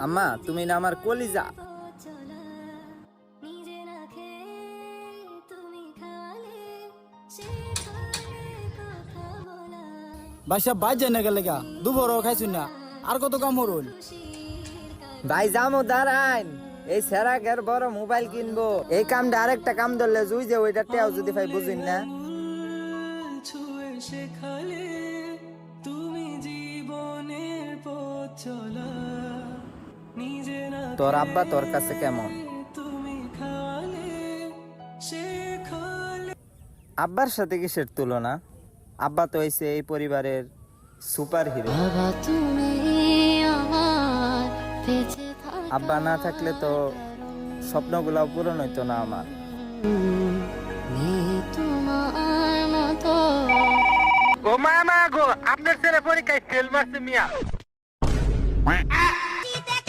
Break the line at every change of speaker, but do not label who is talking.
আম্মা তুমি না আমার কলিজা।
বাসা বাইর যায় না গেলে গা দুপুরও খাইছুন না আর কত কাম হরুন।
ভাই যামো দাঁড়াইন, এই সেরাকের বড় মোবাইল কিনবো, এই কামটা আরেকটা কাম ধরলে জুই যে ওইটা টেও যদি ভাই বুঝিন না। তোর আব্বা তোর কাছে কেমন? আব্বার সাথে কিসের তুলনা? আব্বা তো হইছে এই পরিবারের সুপার হিরো। আব্বা না থাকলে তো স্বপ্নগুলো পূরণ হইতো না আমার। ও মা গো, আপনার ছেলে পরীক্ষায় ফেল মারছে মিয়া।